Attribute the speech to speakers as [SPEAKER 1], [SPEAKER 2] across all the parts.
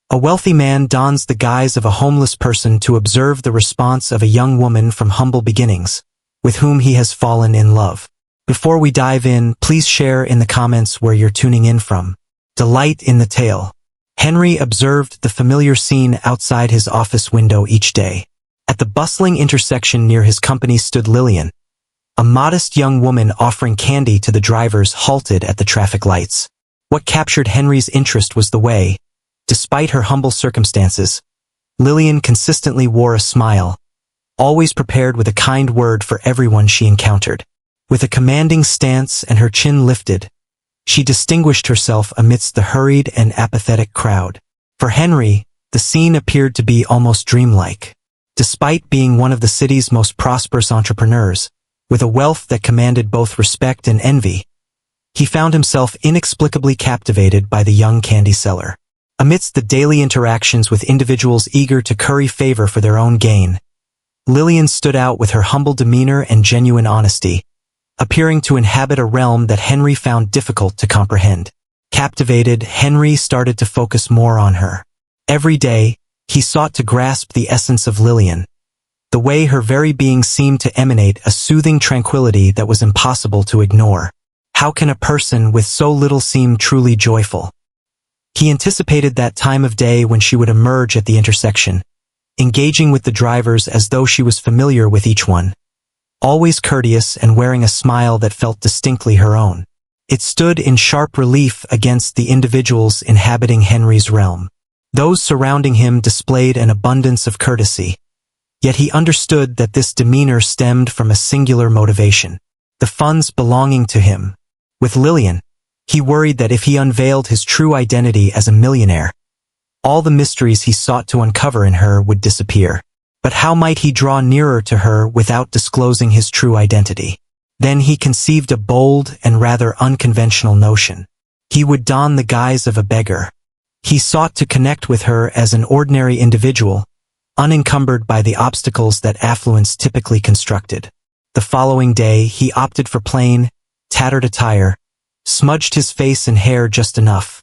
[SPEAKER 1] A wealthy man dons the guise of a homeless person to observe the response of a young woman from humble beginnings, with whom he has fallen in love. Before we dive in, please share in the comments where you're tuning in from. Delight in the tale. Henry observed the familiar scene outside his office window each day. At the bustling intersection near his company stood Lillian, a modest young woman offering candy to the drivers halted at the traffic lights. What captured Henry's interest was the way, despite her humble circumstances, Lillian consistently wore a smile, always prepared with a kind word for everyone she encountered. With a commanding stance and her chin lifted, she distinguished herself amidst the hurried and apathetic crowd. For Henry, the scene appeared to be almost dreamlike. Despite being one of the city's most prosperous entrepreneurs, with a wealth that commanded both respect and envy, he found himself inexplicably captivated by the young candy seller. Amidst the daily interactions with individuals eager to curry favor for their own gain, Lillian stood out with her humble demeanor and genuine honesty, appearing to inhabit a realm that Henry found difficult to comprehend. Captivated, Henry started to focus more on her. Every day, he sought to grasp the essence of Lillian, the way her very being seemed to emanate a soothing tranquility that was impossible to ignore. How can a person with so little seem truly joyful? He anticipated that time of day when she would emerge at the intersection, engaging with the drivers as though she was familiar with each one, always courteous and wearing a smile that felt distinctly her own. It stood in sharp relief against the individuals inhabiting Henry's realm. Those surrounding him displayed an abundance of courtesy, yet he understood that this demeanor stemmed from a singular motivation: the funds belonging to him. With Lillian, he worried that if he unveiled his true identity as a millionaire, all the mysteries he sought to uncover in her would disappear. But how might he draw nearer to her without disclosing his true identity? Then he conceived a bold and rather unconventional notion. He would don the guise of a beggar. He sought to connect with her as an ordinary individual, unencumbered by the obstacles that affluence typically constructed. The following day, he opted for plain, tattered attire, smudged his face and hair just enough,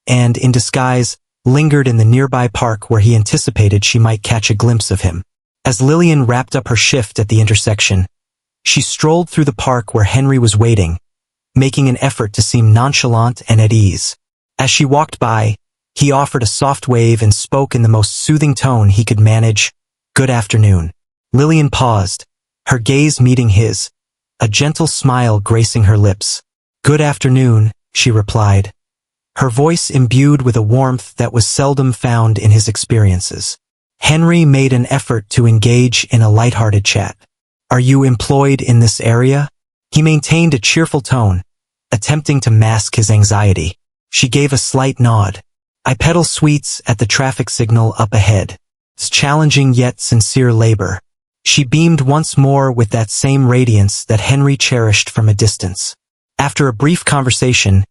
[SPEAKER 1] and, in disguise, lingered in the nearby park where he anticipated she might catch a glimpse of him. As Lillian wrapped up her shift at the intersection, she strolled through the park where Henry was waiting, making an effort to seem nonchalant and at ease. As she walked by, he offered a soft wave and spoke in the most soothing tone he could manage, "Good afternoon." Lillian paused, her gaze meeting his, a gentle smile gracing her lips. "Good afternoon," she replied, her voice imbued with a warmth that was seldom found in his experiences. Henry made an effort to engage in a lighthearted chat. "Are you employed in this area?" He maintained a cheerful tone, attempting to mask his anxiety. She gave a slight nod. "I peddle sweets at the traffic signal up ahead. It's challenging yet sincere labor." She beamed once more with that same radiance that Henry cherished from a distance. After a brief conversation,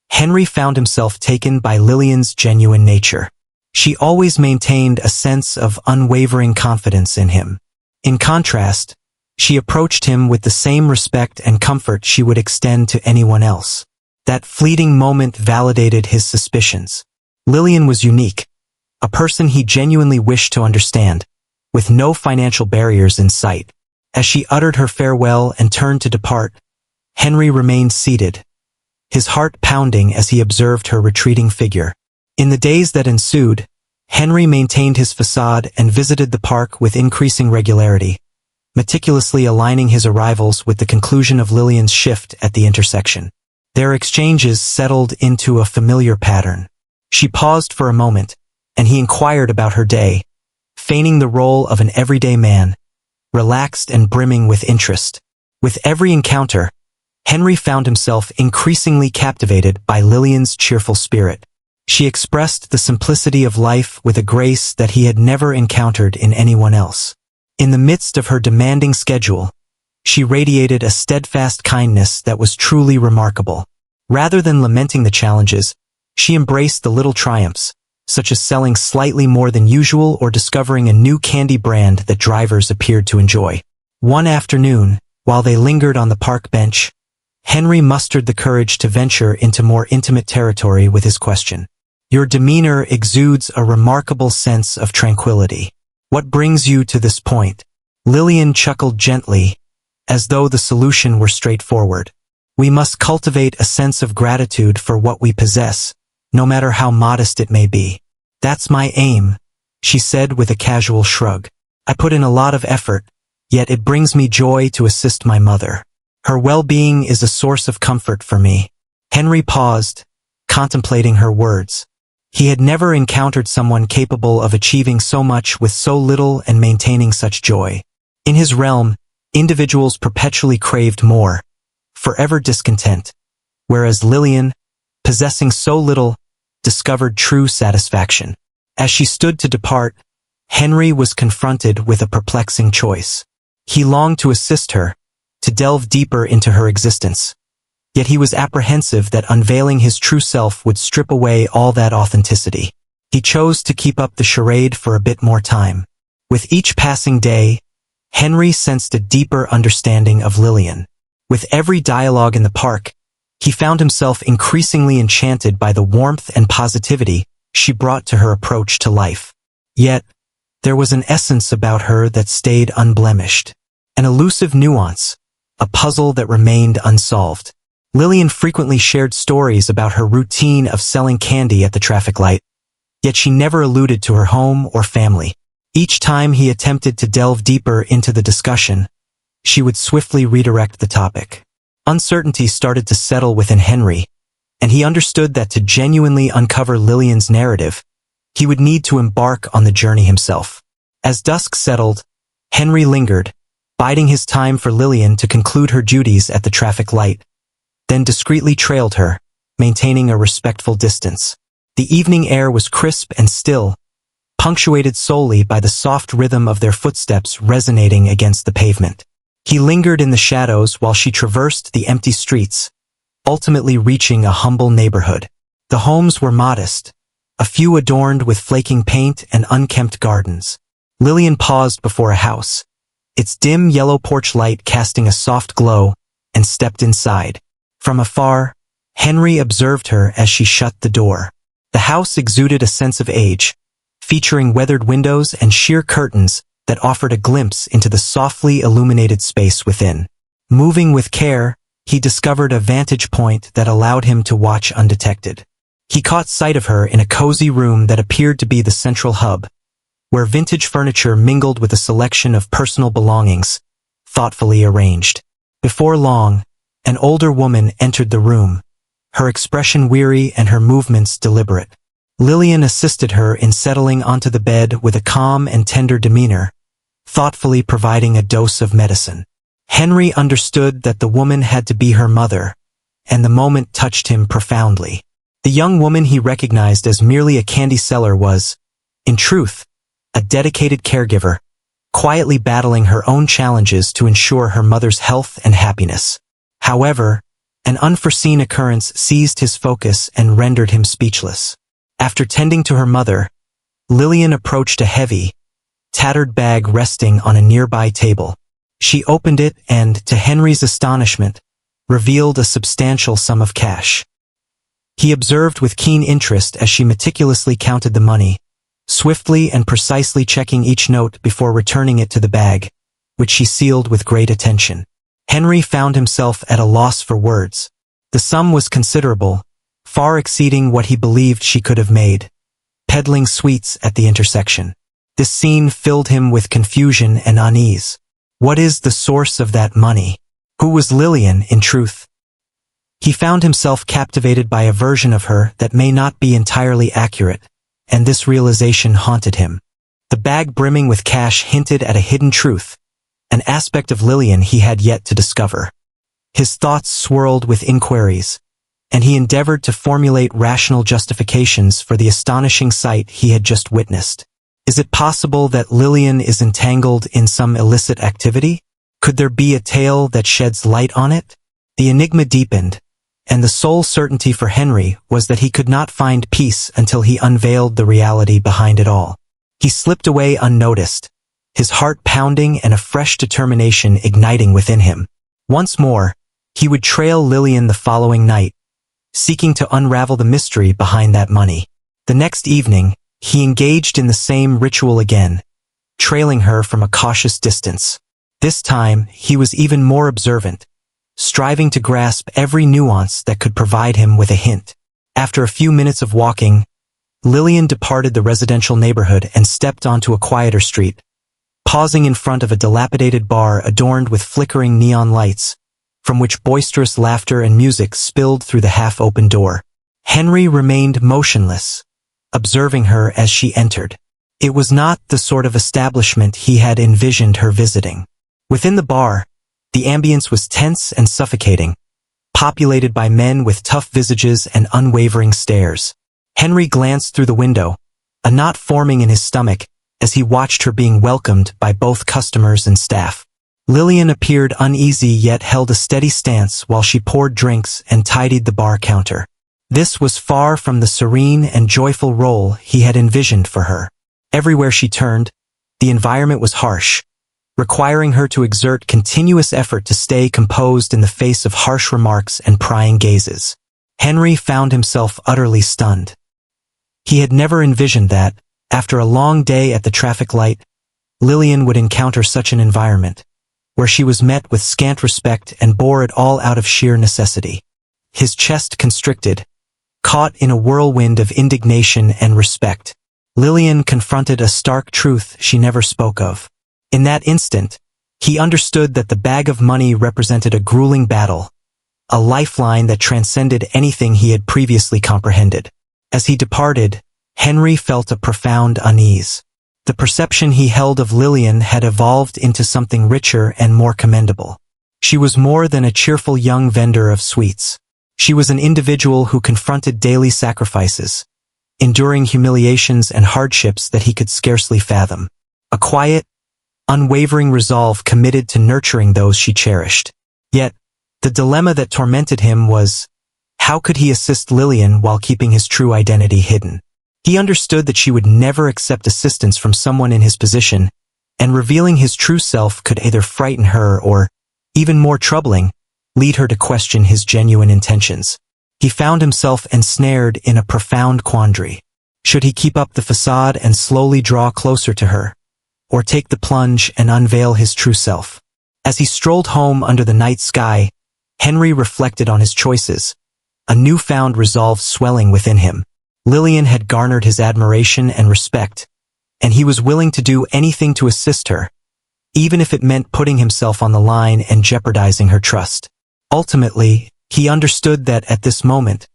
[SPEAKER 1] Henry found himself taken by Lillian's genuine nature. She always maintained a sense of unwavering confidence in him. In contrast, she approached him with the same respect and comfort she would extend to anyone else. That fleeting moment validated his suspicions. Lillian was unique, a person he genuinely wished to understand, with no financial barriers in sight. As she uttered her farewell and turned to depart, Henry remained seated, his heart pounding as he observed her retreating figure. In the days that ensued, Henry maintained his facade and visited the park with increasing regularity, meticulously aligning his arrivals with the conclusion of Lillian's shift at the intersection. Their exchanges settled into a familiar pattern. She paused for a moment, and he inquired about her day, feigning the role of an everyday man, relaxed and brimming with interest. With every encounter, Henry found himself increasingly captivated by Lillian's cheerful spirit. She expressed the simplicity of life with a grace that he had never encountered in anyone else. In the midst of her demanding schedule, she radiated a steadfast kindness that was truly remarkable. Rather than lamenting the challenges, she embraced the little triumphs, such as selling slightly more than usual or discovering a new candy brand that drivers appeared to enjoy. One afternoon, while they lingered on the park bench, Henry mustered the courage to venture into more intimate territory with his question. Your demeanor exudes a remarkable sense of tranquility. What brings you to this point? Lillian chuckled gently, as though the solution were straightforward. We must cultivate a sense of gratitude for what we possess, no matter how modest it may be. That's my aim, she said with a casual shrug. I put in a lot of effort, yet it brings me joy to assist my mother. Her well-being is a source of comfort for me. Henry paused, contemplating her words. He had never encountered someone capable of achieving so much with so little and maintaining such joy. In his realm, individuals perpetually craved more, forever discontent, whereas Lillian, possessing so little, discovered true satisfaction. As she stood to depart, Henry was confronted with a perplexing choice. He longed to assist her, to delve deeper into her existence. Yet he was apprehensive that unveiling his true self would strip away all that authenticity. He chose to keep up the charade for a bit more time. With each passing day, Henry sensed a deeper understanding of Lillian. With every dialogue in the park, he found himself increasingly enchanted by the warmth and positivity she brought to her approach to life. Yet, there was an essence about her that stayed unblemished. An elusive nuance, a puzzle that remained unsolved. Lillian frequently shared stories about her routine of selling candy at the traffic light, yet she never alluded to her home or family. Each time he attempted to delve deeper into the discussion, she would swiftly redirect the topic. Uncertainty started to settle within Henry, and he understood that to genuinely uncover Lillian's narrative, he would need to embark on the journey himself. As dusk settled, Henry lingered, biding his time for Lillian to conclude her duties at the traffic light, then discreetly trailed her, maintaining a respectful distance. The evening air was crisp and still, punctuated solely by the soft rhythm of their footsteps resonating against the pavement. He lingered in the shadows while she traversed the empty streets, ultimately reaching a humble neighborhood. The homes were modest, a few adorned with flaking paint and unkempt gardens. Lillian paused before a house, its dim yellow porch light casting a soft glow, and stepped inside. From afar, Henry observed her as she shut the door. The house exuded a sense of age, featuring weathered windows and sheer curtains that offered a glimpse into the softly illuminated space within. Moving with care, he discovered a vantage point that allowed him to watch undetected. He caught sight of her in a cozy room that appeared to be the central hub, where vintage furniture mingled with a selection of personal belongings, thoughtfully arranged. Before long, an older woman entered the room, her expression weary and her movements deliberate. Lillian assisted her in settling onto the bed with a calm and tender demeanor, thoughtfully providing a dose of medicine. Henry understood that the woman had to be her mother, and the moment touched him profoundly. The young woman he recognized as merely a candy seller was, in truth, a dedicated caregiver, quietly battling her own challenges to ensure her mother's health and happiness. However, an unforeseen occurrence seized his focus and rendered him speechless. After tending to her mother, Lillian approached a heavy, tattered bag resting on a nearby table. She opened it and, to Henry's astonishment, revealed a substantial sum of cash. He observed with keen interest as she meticulously counted the money, swiftly and precisely checking each note before returning it to the bag, which she sealed with great attention. Henry found himself at a loss for words. The sum was considerable, far exceeding what he believed she could have made, peddling sweets at the intersection. This scene filled him with confusion and unease. What is the source of that money? Who was Lillian, in truth? He found himself captivated by a version of her that may not be entirely accurate, and this realization haunted him. The bag brimming with cash hinted at a hidden truth, an aspect of Lillian he had yet to discover. His thoughts swirled with inquiries, and he endeavored to formulate rational justifications for the astonishing sight he had just witnessed. Is it possible that Lillian is entangled in some illicit activity? Could there be a tale that sheds light on it? The enigma deepened, and the sole certainty for Henry was that he could not find peace until he unveiled the reality behind it all. He slipped away unnoticed, his heart pounding and a fresh determination igniting within him. Once more, he would trail Lillian the following night, seeking to unravel the mystery behind that money. The next evening, he engaged in the same ritual again, trailing her from a cautious distance. This time, he was even more observant, striving to grasp every nuance that could provide him with a hint. After a few minutes of walking, Lillian departed the residential neighborhood and stepped onto a quieter street, pausing in front of a dilapidated bar adorned with flickering neon lights, from which boisterous laughter and music spilled through the half-open door. Henry remained motionless, observing her as she entered. It was not the sort of establishment he had envisioned her visiting. Within the bar, the ambience was tense and suffocating, populated by men with tough visages and unwavering stares. Henry glanced through the window, a knot forming in his stomach as he watched her being welcomed by both customers and staff. Lillian appeared uneasy yet held a steady stance while she poured drinks and tidied the bar counter. This was far from the serene and joyful role he had envisioned for her. Everywhere she turned, the environment was harsh, requiring her to exert continuous effort to stay composed in the face of harsh remarks and prying gazes. Henry found himself utterly stunned. He had never envisioned that, after a long day at the traffic light, Lillian would encounter such an environment, where she was met with scant respect and bore it all out of sheer necessity. His chest constricted, caught in a whirlwind of indignation and respect. Lillian confronted a stark truth she never spoke of. In that instant, he understood that the bag of money represented a grueling battle, a lifeline that transcended anything he had previously comprehended. As he departed, Henry felt a profound unease. The perception he held of Lillian had evolved into something richer and more commendable. She was more than a cheerful young vendor of sweets. She was an individual who confronted daily sacrifices, enduring humiliations and hardships that he could scarcely fathom. A quiet, unwavering resolve committed to nurturing those she cherished. Yet, the dilemma that tormented him was, how could he assist Lillian while keeping his true identity hidden? He understood that she would never accept assistance from someone in his position, and revealing his true self could either frighten her or, even more troubling, lead her to question his genuine intentions. He found himself ensnared in a profound quandary. Should he keep up the facade and slowly draw closer to her, or take the plunge and unveil his true self? As he strolled home under the night sky, Henry reflected on his choices, a newfound resolve swelling within him. Lillian had garnered his admiration and respect, and he was willing to do anything to assist her, even if it meant putting himself on the line and jeopardizing her trust. Ultimately, he understood that at this moment,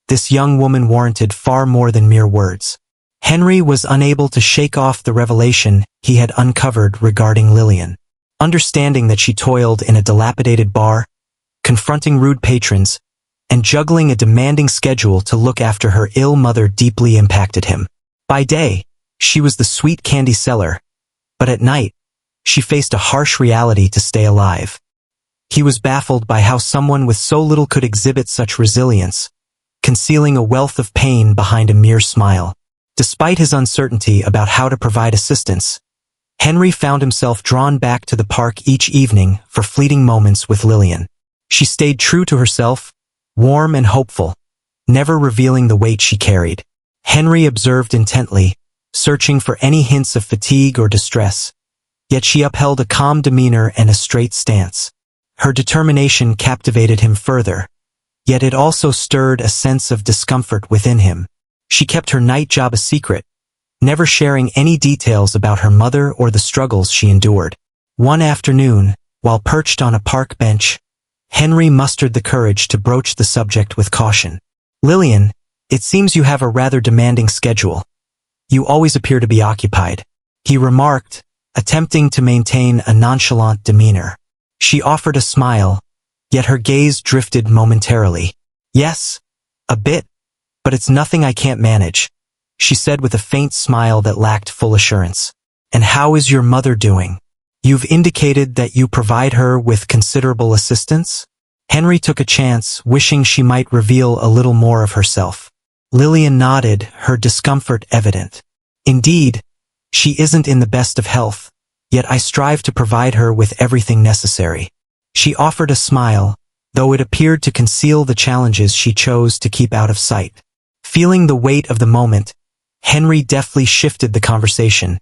[SPEAKER 1] this young woman warranted far more than mere words. Henry was unable to shake off the revelation he had uncovered regarding Lillian. Understanding that she toiled in a dilapidated bar, confronting rude patrons, and juggling a demanding schedule to look after her ill mother deeply impacted him. By day, she was the sweet candy seller, but at night, she faced a harsh reality to stay alive. He was baffled by how someone with so little could exhibit such resilience, concealing a wealth of pain behind a mere smile. Despite his uncertainty about how to provide assistance, Henry found himself drawn back to the park each evening for fleeting moments with Lillian. She stayed true to herself, warm and hopeful, never revealing the weight she carried. Henry observed intently, searching for any hints of fatigue or distress, yet she upheld a calm demeanor and a straight stance. Her determination captivated him further, yet it also stirred a sense of discomfort within him. She kept her night job a secret, never sharing any details about her mother or the struggles she endured. One afternoon, while perched on a park bench, Henry mustered the courage to broach the subject with caution. "Lillian, it seems you have a rather demanding schedule. You always appear to be occupied," he remarked, attempting to maintain a nonchalant demeanor. She offered a smile, yet her gaze drifted momentarily. "Yes, a bit, but it's nothing I can't manage," she said with a faint smile that lacked full assurance. "And how is your mother doing? You've indicated that you provide her with considerable assistance?" Henry took a chance, wishing she might reveal a little more of herself. Lillian nodded, her discomfort evident. "Indeed, she isn't in the best of health, yet I strive to provide her with everything necessary." She offered a smile, though it appeared to conceal the challenges she chose to keep out of sight. Feeling the weight of the moment, Henry deftly shifted the conversation,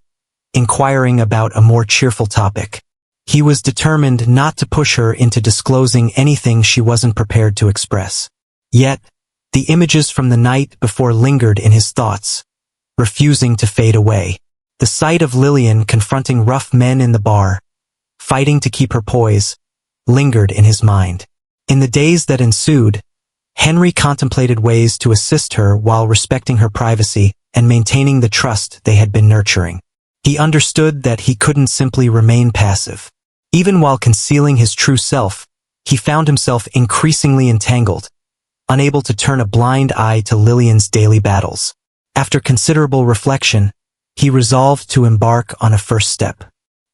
[SPEAKER 1] inquiring about a more cheerful topic. He was determined not to push her into disclosing anything she wasn't prepared to express. Yet, the images from the night before lingered in his thoughts, refusing to fade away. The sight of Lillian confronting rough men in the bar, fighting to keep her poise, lingered in his mind. In the days that ensued, Henry contemplated ways to assist her while respecting her privacy and maintaining the trust they had been nurturing. He understood that he couldn't simply remain passive. Even while concealing his true self, he found himself increasingly entangled, unable to turn a blind eye to Lillian's daily battles. After considerable reflection, he resolved to embark on a first step.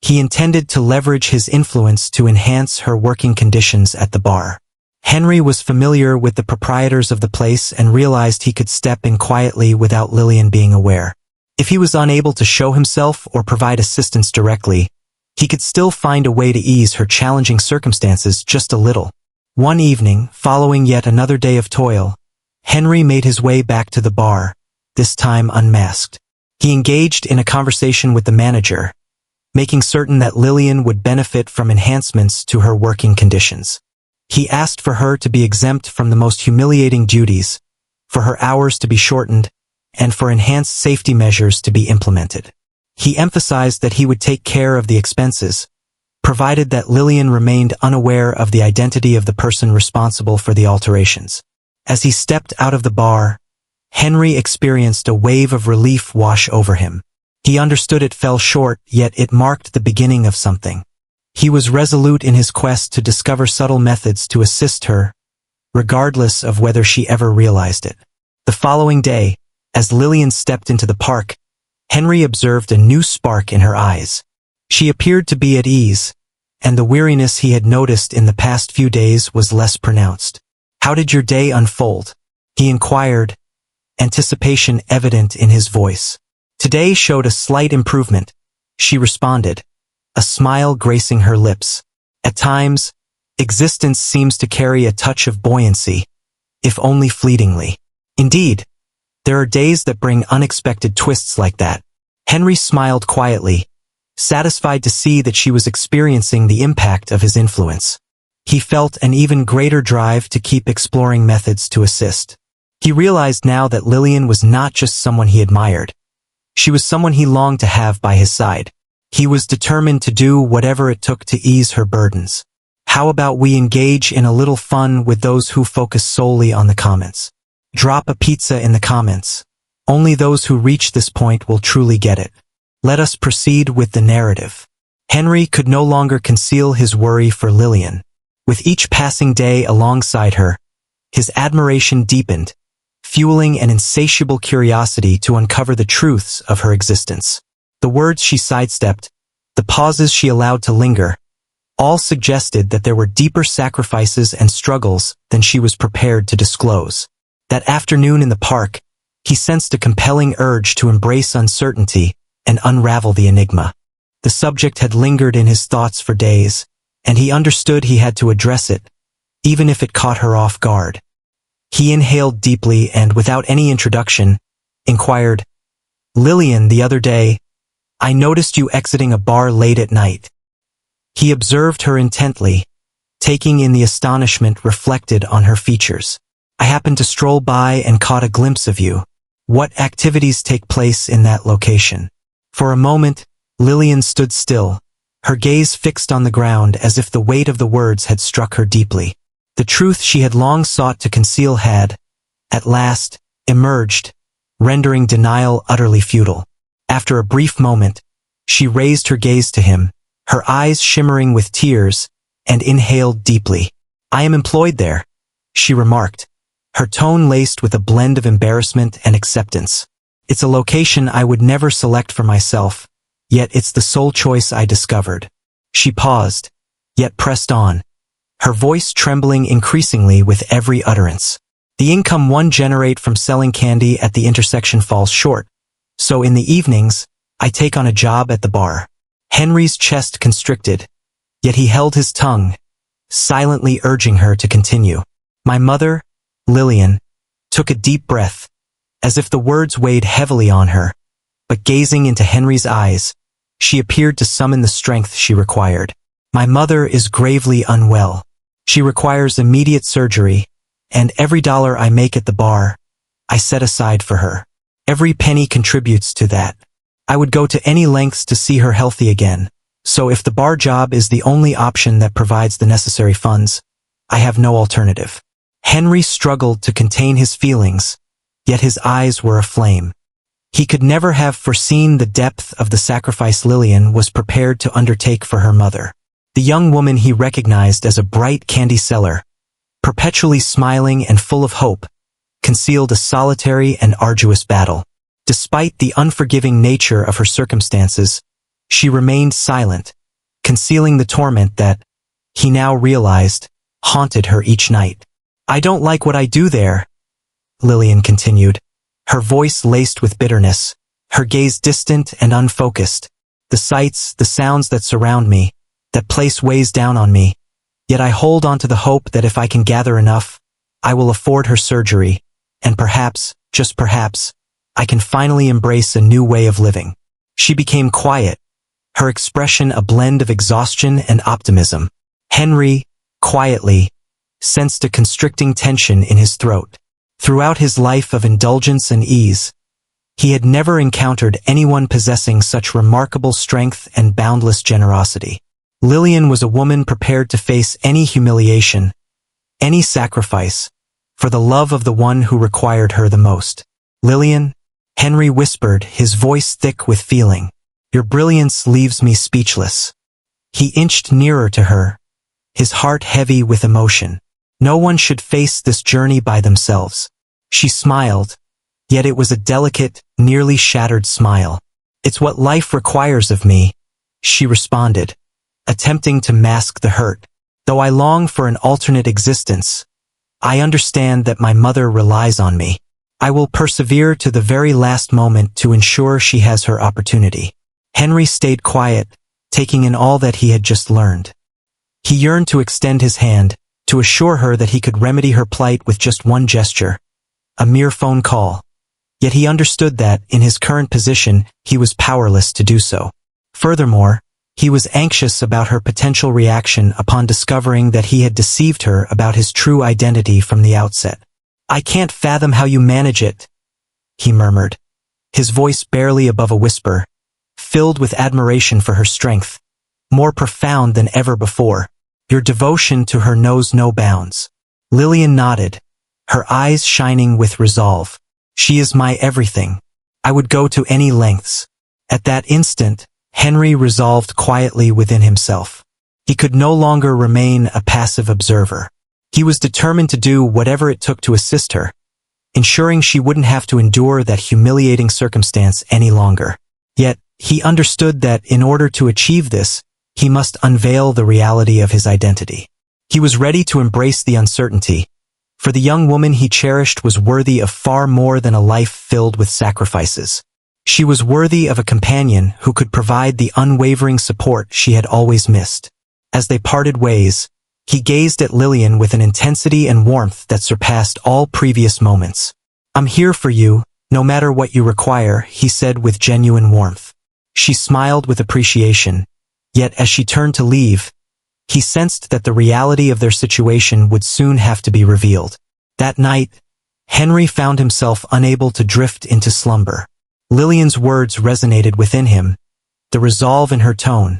[SPEAKER 1] He intended to leverage his influence to enhance her working conditions at the bar. Henry was familiar with the proprietors of the place and realized he could step in quietly without Lillian being aware. If he was unable to show himself or provide assistance directly, he could still find a way to ease her challenging circumstances just a little. One evening, following yet another day of toil, Henry made his way back to the bar, this time unmasked. He engaged in a conversation with the manager, making certain that Lillian would benefit from enhancements to her working conditions. He asked for her to be exempt from the most humiliating duties, for her hours to be shortened, and for enhanced safety measures to be implemented. He emphasized that he would take care of the expenses, provided that Lillian remained unaware of the identity of the person responsible for the alterations. As he stepped out of the bar, Henry experienced a wave of relief wash over him. He understood it fell short, yet it marked the beginning of something. He was resolute in his quest to discover subtle methods to assist her, regardless of whether she ever realized it. The following day, as Lillian stepped into the park, Henry observed a new spark in her eyes. She appeared to be at ease, and the weariness he had noticed in the past few days was less pronounced. "How did your day unfold?" he inquired, anticipation evident in his voice. "Today showed a slight improvement," she responded, a smile gracing her lips. "At times, existence seems to carry a touch of buoyancy, if only fleetingly. Indeed, there are days that bring unexpected twists like that." Henry smiled quietly, satisfied to see that she was experiencing the impact of his influence. He felt an even greater drive to keep exploring methods to assist. He realized now that Lillian was not just someone he admired. She was someone he longed to have by his side. He was determined to do whatever it took to ease her burdens. "How about we engage in a little fun with those who focus solely on the comments? Drop a pizza in the comments. Only those who reach this point will truly get it. Let us proceed with the narrative." Henry could no longer conceal his worry for Lillian. With each passing day alongside her, his admiration deepened, fueling an insatiable curiosity to uncover the truths of her existence. The words she sidestepped, the pauses she allowed to linger, all suggested that there were deeper sacrifices and struggles than she was prepared to disclose. That afternoon in the park, he sensed a compelling urge to embrace uncertainty and unravel the enigma. The subject had lingered in his thoughts for days, and he understood he had to address it, even if it caught her off guard. He inhaled deeply and, without any introduction, inquired, "Lillian, the other day, I noticed you exiting a bar late at night." He observed her intently, taking in the astonishment reflected on her features. "I happened to stroll by and caught a glimpse of you. What activities take place in that location?" For a moment, Lillian stood still, her gaze fixed on the ground as if the weight of the words had struck her deeply. The truth she had long sought to conceal had, at last, emerged, rendering denial utterly futile. After a brief moment, she raised her gaze to him, her eyes shimmering with tears, and inhaled deeply. "I am employed there," she remarked, her tone laced with a blend of embarrassment and acceptance. "It's a location I would never select for myself, yet it's the sole choice I discovered." She paused, yet pressed on, her voice trembling increasingly with every utterance. "The income one generate from selling candy at the intersection falls short, so in the evenings, I take on a job at the bar." Henry's chest constricted, yet he held his tongue, silently urging her to continue. "My mother," Lillian took a deep breath, as if the words weighed heavily on her. But gazing into Henry's eyes, she appeared to summon the strength she required. My mother is gravely unwell. She requires immediate surgery, and every dollar I make at the bar, I set aside for her. Every penny contributes to that. I would go to any lengths to see her healthy again. So if the bar job is the only option that provides the necessary funds, I have no alternative. Henry struggled to contain his feelings, yet his eyes were aflame. He could never have foreseen the depth of the sacrifice Lillian was prepared to undertake for her mother. The young woman he recognized as a bright candy seller, perpetually smiling and full of hope, concealed a solitary and arduous battle. Despite the unforgiving nature of her circumstances, she remained silent, concealing the torment that, he now realized, haunted her each night. I don't like what I do there, Lillian continued, her voice laced with bitterness, her gaze distant and unfocused. The sights, the sounds that surround me, that place weighs down on me, yet I hold on to the hope that if I can gather enough, I will afford her surgery, and perhaps, just perhaps, I can finally embrace a new way of living. She became quiet, her expression a blend of exhaustion and optimism. Henry, quietly, sensed a constricting tension in his throat. Throughout his life of indulgence and ease, he had never encountered anyone possessing such remarkable strength and boundless generosity. Lillian was a woman prepared to face any humiliation, any sacrifice, for the love of the one who required her the most. Lillian, Henry whispered, his voice thick with feeling. Your brilliance leaves me speechless. He inched nearer to her, his heart heavy with emotion. No one should face this journey by themselves. She smiled, yet it was a delicate, nearly shattered smile. It's what life requires of me, she responded, attempting to mask the hurt. Though I long for an alternate existence, I understand that my mother relies on me. I will persevere to the very last moment to ensure she has her opportunity. Henry stayed quiet, taking in all that he had just learned. He yearned to extend his hand, to assure her that he could remedy her plight with just one gesture, a mere phone call. Yet he understood that, in his current position, he was powerless to do so. Furthermore, he was anxious about her potential reaction upon discovering that he had deceived her about his true identity from the outset. I can't fathom how you manage it, he murmured, his voice barely above a whisper, filled with admiration for her strength, more profound than ever before. Your devotion to her knows no bounds. Lillian nodded, her eyes shining with resolve. She is my everything. I would go to any lengths. At that instant, Henry resolved quietly within himself. He could no longer remain a passive observer. He was determined to do whatever it took to assist her, ensuring she wouldn't have to endure that humiliating circumstance any longer. Yet, he understood that in order to achieve this, he must unveil the reality of his identity. He was ready to embrace the uncertainty, for the young woman he cherished was worthy of far more than a life filled with sacrifices. She was worthy of a companion who could provide the unwavering support she had always missed. As they parted ways, he gazed at Lillian with an intensity and warmth that surpassed all previous moments. I'm here for you, no matter what you require, he said with genuine warmth. She smiled with appreciation, yet as she turned to leave, he sensed that the reality of their situation would soon have to be revealed. That night, Henry found himself unable to drift into slumber. Lillian's words resonated within him, the resolve in her tone,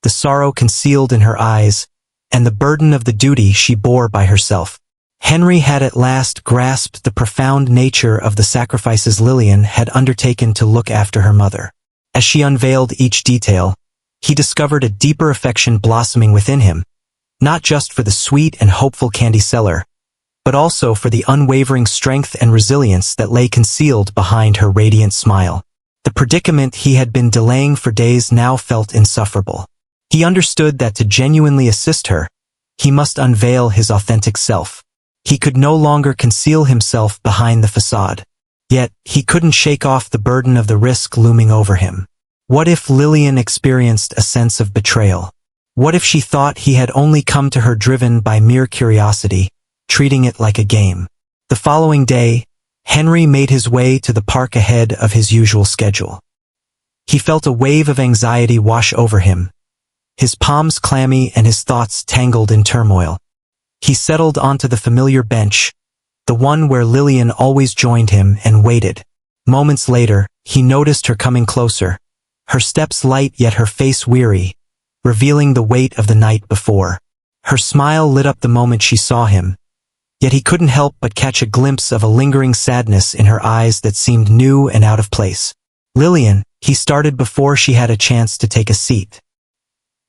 [SPEAKER 1] the sorrow concealed in her eyes, and the burden of the duty she bore by herself. Henry had at last grasped the profound nature of the sacrifices Lillian had undertaken to look after her mother. As she unveiled each detail, he discovered a deeper affection blossoming within him, not just for the sweet and hopeful candy seller, but also for the unwavering strength and resilience that lay concealed behind her radiant smile. The predicament he had been delaying for days now felt insufferable. He understood that to genuinely assist her, he must unveil his authentic self. He could no longer conceal himself behind the facade. Yet, he couldn't shake off the burden of the risk looming over him. What if Lillian experienced a sense of betrayal? What if she thought he had only come to her driven by mere curiosity, treating it like a game? The following day, Henry made his way to the park ahead of his usual schedule. He felt a wave of anxiety wash over him, his palms clammy and his thoughts tangled in turmoil. He settled onto the familiar bench, the one where Lillian always joined him, and waited. Moments later, he noticed her coming closer, her steps light yet her face weary, revealing the weight of the night before. Her smile lit up the moment she saw him, yet he couldn't help but catch a glimpse of a lingering sadness in her eyes that seemed new and out of place. "Lillian," he started before she had a chance to take a seat.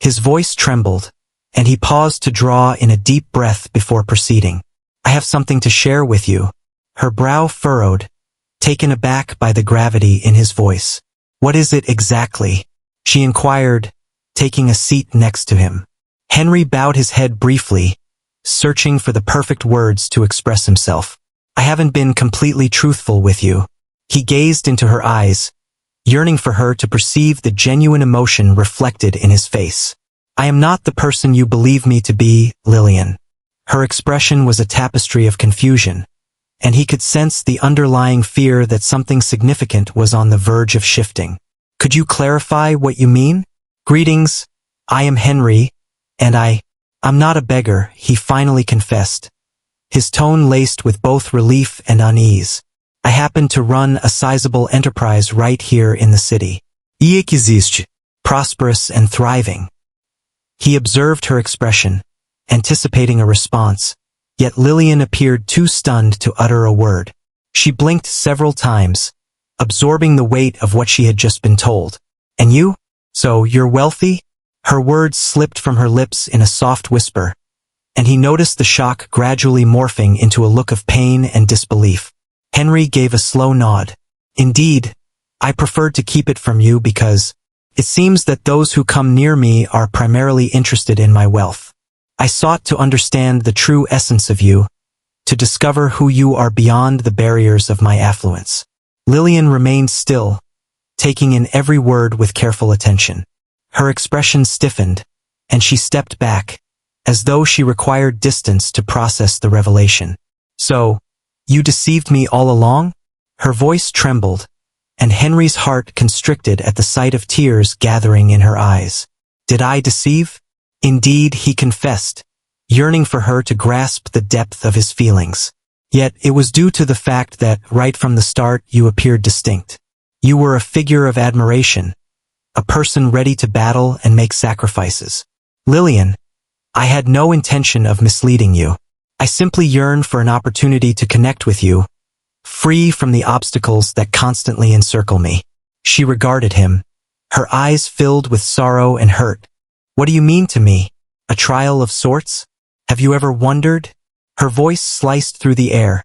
[SPEAKER 1] His voice trembled, and he paused to draw in a deep breath before proceeding. "I have something to share with you." Her brow furrowed, taken aback by the gravity in his voice. "What is it exactly?" she inquired, taking a seat next to him. Henry bowed his head briefly, searching for the perfect words to express himself. "I haven't been completely truthful with you." He gazed into her eyes, yearning for her to perceive the genuine emotion reflected in his face. "I am not the person you believe me to be, Lillian." Her expression was a tapestry of confusion, and he could sense the underlying fear that something significant was on the verge of shifting. "Could you clarify what you mean?" "Greetings, I am Henry, and I'm not a beggar," he finally confessed, his tone laced with both relief and unease. "I happen to run a sizable enterprise right here in the city. Prosperous and thriving." He observed her expression, anticipating a response, yet Lillian appeared too stunned to utter a word. She blinked several times, absorbing the weight of what she had just been told. "And you? So you're wealthy?" Her words slipped from her lips in a soft whisper, and he noticed the shock gradually morphing into a look of pain and disbelief. Henry gave a slow nod. "Indeed, I preferred to keep it from you because it seems that those who come near me are primarily interested in my wealth. I sought to understand the true essence of you, to discover who you are beyond the barriers of my affluence." Lillian remained still, taking in every word with careful attention. Her expression stiffened, and she stepped back, as though she required distance to process the revelation. "So, you deceived me all along?" Her voice trembled, and Henry's heart constricted at the sight of tears gathering in her eyes. "Did I deceive?" Indeed, he confessed, yearning for her to grasp the depth of his feelings. "Yet it was due to the fact that, right from the start, you appeared distinct. You were a figure of admiration, a person ready to battle and make sacrifices. Lillian, I had no intention of misleading you. I simply yearned for an opportunity to connect with you, free from the obstacles that constantly encircle me." She regarded him, her eyes filled with sorrow and hurt. "What do you mean to me? A trial of sorts? Have you ever wondered?" Her voice sliced through the air,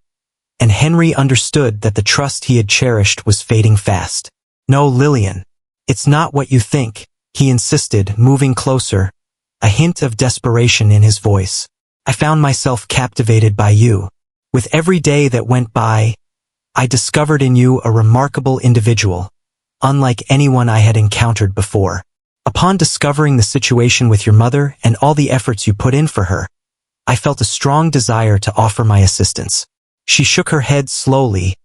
[SPEAKER 1] and Henry understood that the trust he had cherished was fading fast. "No, Lillian, it's not what you think," he insisted, moving closer, a hint of desperation in his voice. "I found myself captivated by you. With every day that went by, I discovered in you a remarkable individual, unlike anyone I had encountered before. Upon discovering the situation with your mother and all the efforts you put in for her, I felt a strong desire to offer my assistance." She shook her head slowly,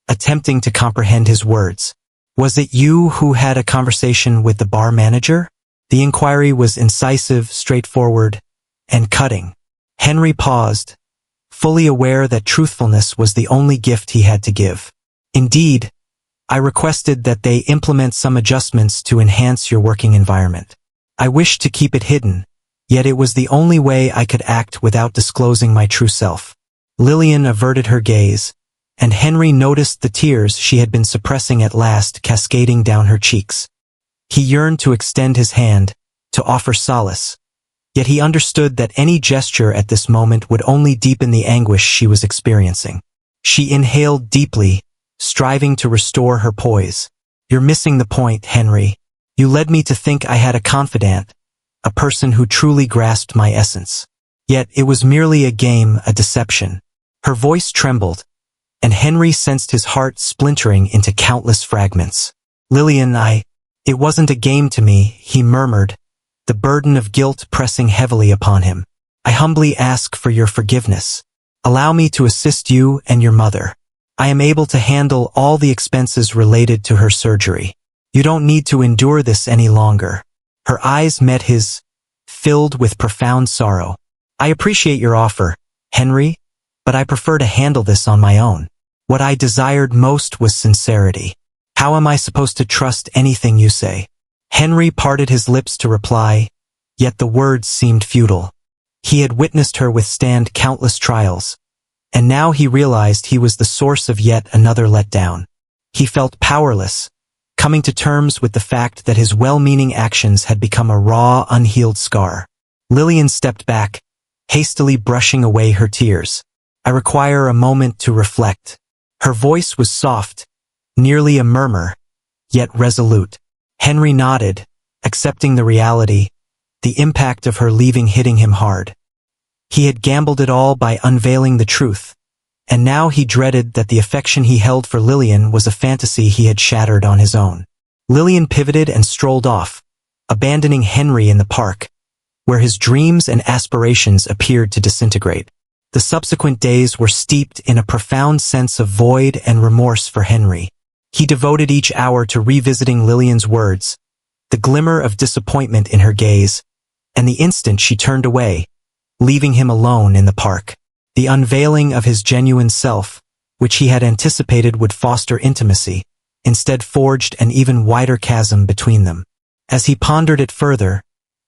[SPEAKER 1] attempting to comprehend his words. "Was it you who had a conversation with the bar manager?" The inquiry was incisive, straightforward, and cutting. Henry paused, fully aware that truthfulness was the only gift he had to give. "Indeed, I requested that they implement some adjustments to enhance your working environment. I wished to keep it hidden, yet it was the only way I could act without disclosing my true self." Lillian averted her gaze, and Henry noticed the tears she had been suppressing at last cascading down her cheeks. He yearned to extend his hand, to offer solace, yet he understood that any gesture at this moment would only deepen the anguish she was experiencing. She inhaled deeply, striving to restore her poise. "You're missing the point, Henry. You led me to think I had a confidant, a person who truly grasped my essence. Yet it was merely a game, a deception." Her voice trembled, and Henry sensed his heart splintering into countless fragments. "Lillian, it wasn't a game to me," he murmured, the burden of guilt pressing heavily upon him. "I humbly ask for your forgiveness. Allow me to assist you and your mother." I am able to handle all the expenses related to her surgery. You don't need to endure this any longer." Her eyes met his, filled with profound sorrow. "I appreciate your offer, Henry, but I prefer to handle this on my own. What I desired most was sincerity. How am I supposed to trust anything you say?" Henry parted his lips to reply, yet the words seemed futile. He had witnessed her withstand countless trials, and now he realized he was the source of yet another letdown. He felt powerless, coming to terms with the fact that his well-meaning actions had become a raw, unhealed scar. Lillian stepped back, hastily brushing away her tears. "I require a moment to reflect." Her voice was soft, nearly a murmur, yet resolute. Henry nodded, accepting the reality, the impact of her leaving hitting him hard. He had gambled it all by unveiling the truth, and now he dreaded that the affection he held for Lillian was a fantasy he had shattered on his own. Lillian pivoted and strolled off, abandoning Henry in the park, where his dreams and aspirations appeared to disintegrate. The subsequent days were steeped in a profound sense of void and remorse for Henry. He devoted each hour to revisiting Lillian's words, the glimmer of disappointment in her gaze, and the instant she turned away, leaving him alone in the park. The unveiling of his genuine self, which he had anticipated would foster intimacy, instead forged an even wider chasm between them. As he pondered it further,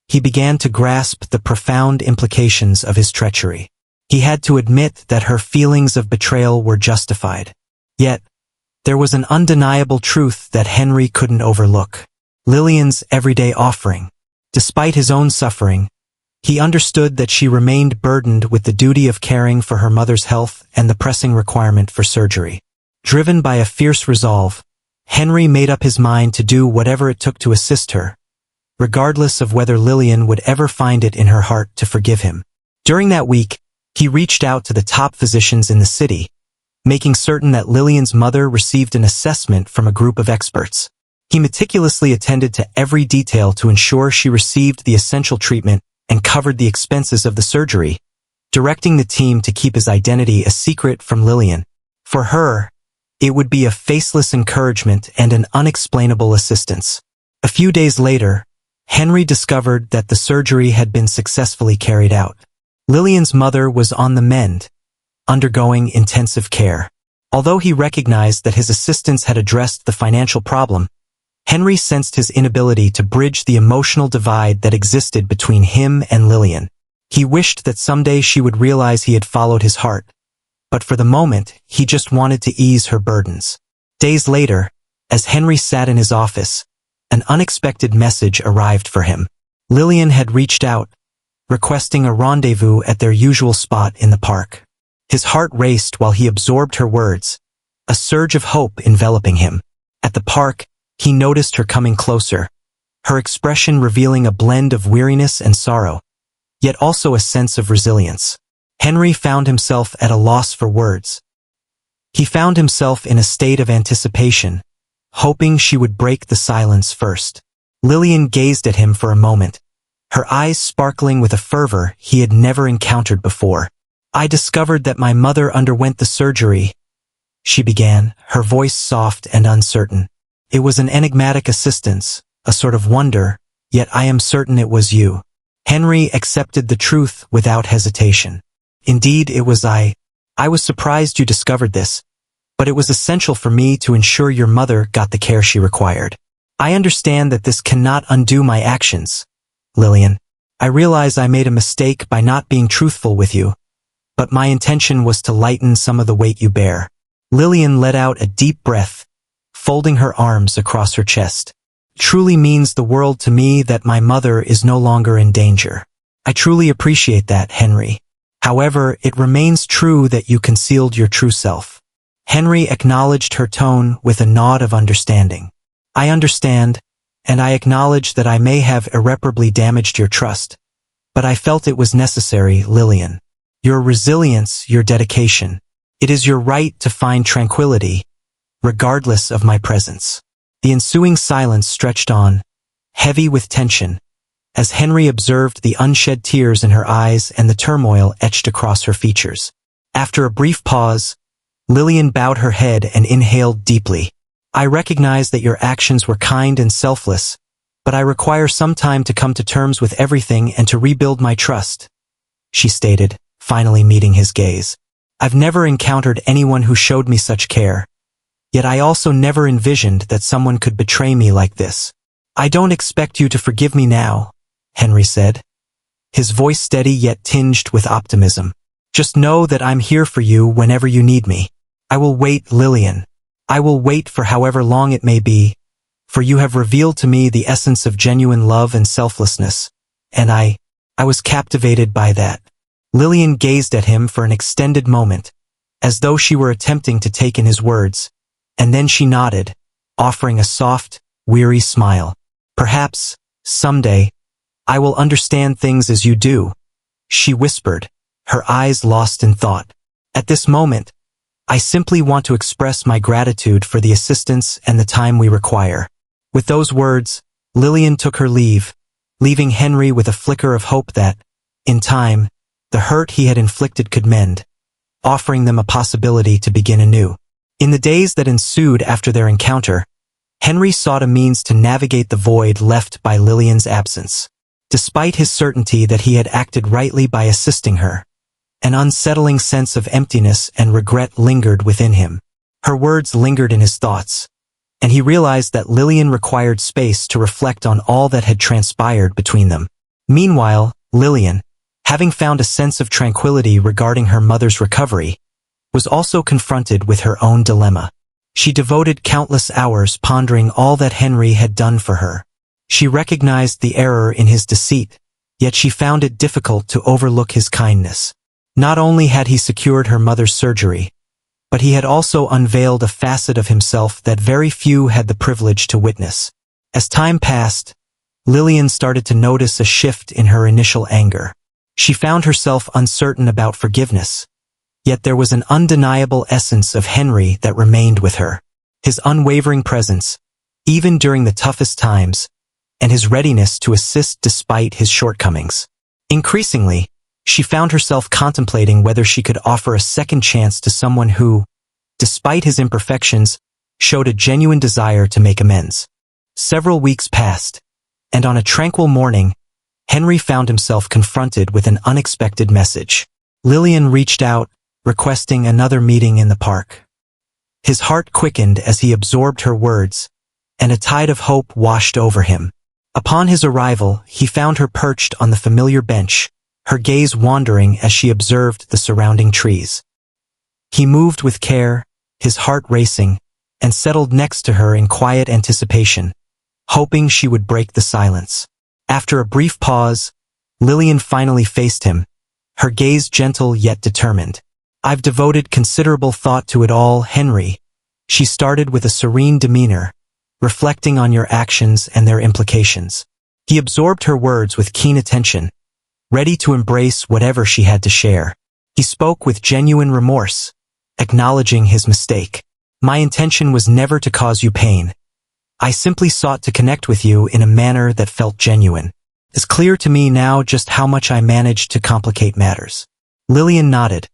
[SPEAKER 1] he began to grasp the profound implications of his treachery. He had to admit that her feelings of betrayal were justified. Yet, there was an undeniable truth that Henry couldn't overlook. Lillian's everyday offering. Despite his own suffering, he understood that she remained burdened with the duty of caring for her mother's health and the pressing requirement for surgery. Driven by a fierce resolve, Henry made up his mind to do whatever it took to assist her, regardless of whether Lillian would ever find it in her heart to forgive him. During that week, he reached out to the top physicians in the city, making certain that Lillian's mother received an assessment from a group of experts. He meticulously attended to every detail to ensure she received the essential treatment and covered the expenses of the surgery, directing the team to keep his identity a secret from Lillian. For her, it would be a faceless encouragement and an unexplainable assistance. A few days later, Henry discovered that the surgery had been successfully carried out. Lillian's mother was on the mend, undergoing intensive care. Although he recognized that his assistance had addressed the financial problem, Henry sensed his inability to bridge the emotional divide that existed between him and Lillian. He wished that someday she would realize he had followed his heart, but for the moment, he just wanted to ease her burdens. Days later, as Henry sat in his office, an unexpected message arrived for him. Lillian had reached out, requesting a rendezvous at their usual spot in the park. His heart raced while he absorbed her words, a surge of hope enveloping him. At the park, he noticed her coming closer, her expression revealing a blend of weariness and sorrow, yet also a sense of resilience. Henry found himself at a loss for words. He found himself in a state of anticipation, hoping she would break the silence first. Lillian gazed at him for a moment, her eyes sparkling with a fervor he had never encountered before. "I discovered that my mother underwent the surgery," she began, her voice soft and uncertain. "It was an enigmatic assistance, a sort of wonder, yet I am certain it was you." Henry accepted the truth without hesitation. "Indeed, it was I. I was surprised you discovered this, but it was essential for me to ensure your mother got the care she required. I understand that this cannot undo my actions, Lillian. I realize I made a mistake by not being truthful with you, but my intention was to lighten some of the weight you bear." Lillian let out a deep breath, folding her arms across her chest. "It truly means the world to me that my mother is no longer in danger. I truly appreciate that, Henry. However, it remains true that you concealed your true self." Henry acknowledged her tone with a nod of understanding. "I understand, and I acknowledge that I may have irreparably damaged your trust, but I felt it was necessary, Lillian. Your resilience, your dedication. It is your right to find tranquility, regardless of my presence." The ensuing silence stretched on, heavy with tension, as Henry observed the unshed tears in her eyes and the turmoil etched across her features. After a brief pause, Lillian bowed her head and inhaled deeply. I recognize that your actions were kind and selfless, but I require some time to come to terms with everything and to rebuild my trust, she stated, finally meeting his gaze. I've never encountered anyone who showed me such care. Yet I also never envisioned that someone could betray me like this. I don't expect you to forgive me now, Henry said, his voice steady yet tinged with optimism. Just know that I'm here for you whenever you need me. I will wait, Lillian. I will wait for however long it may be, for you have revealed to me the essence of genuine love and selflessness, and I was captivated by that. Lillian gazed at him for an extended moment, as though she were attempting to take in his words, and then she nodded, offering a soft, weary smile. Perhaps, someday, I will understand things as you do, she whispered, her eyes lost in thought. At this moment, I simply want to express my gratitude for the assistance and the time we require. With those words, Lillian took her leave, leaving Henry with a flicker of hope that, in time, the hurt he had inflicted could mend, offering them a possibility to begin anew. In the days that ensued after their encounter, Henry sought a means to navigate the void left by Lillian's absence. Despite his certainty that he had acted rightly by assisting her, an unsettling sense of emptiness and regret lingered within him. Her words lingered in his thoughts, and he realized that Lillian required space to reflect on all that had transpired between them. Meanwhile, Lillian, having found a sense of tranquility regarding her mother's recovery, was also confronted with her own dilemma. She devoted countless hours pondering all that Henry had done for her. She recognized the error in his deceit, yet she found it difficult to overlook his kindness. Not only had he secured her mother's surgery, but he had also unveiled a facet of himself that very few had the privilege to witness. As time passed, Lillian started to notice a shift in her initial anger. She found herself uncertain about forgiveness, yet there was an undeniable essence of Henry that remained with her. His unwavering presence, even during the toughest times, and his readiness to assist despite his shortcomings. Increasingly, she found herself contemplating whether she could offer a second chance to someone who, despite his imperfections, showed a genuine desire to make amends. Several weeks passed, and on a tranquil morning, Henry found himself confronted with an unexpected message. Lillian reached out, requesting another meeting in the park. His heart quickened as he absorbed her words, and a tide of hope washed over him. Upon his arrival, he found her perched on the familiar bench, her gaze wandering as she observed the surrounding trees. He moved with care, his heart racing, and settled next to her in quiet anticipation, hoping she would break the silence. After a brief pause, Lillian finally faced him, her gaze gentle yet determined. I've devoted considerable thought to it all, Henry. She started with a serene demeanor, reflecting on your actions and their implications. He absorbed her words with keen attention, ready to embrace whatever she had to share. He spoke with genuine remorse, acknowledging his mistake. My intention was never to cause you pain. I simply sought to connect with you in a manner that felt genuine. It's clear to me now just how much I managed to complicate matters. Lillian nodded,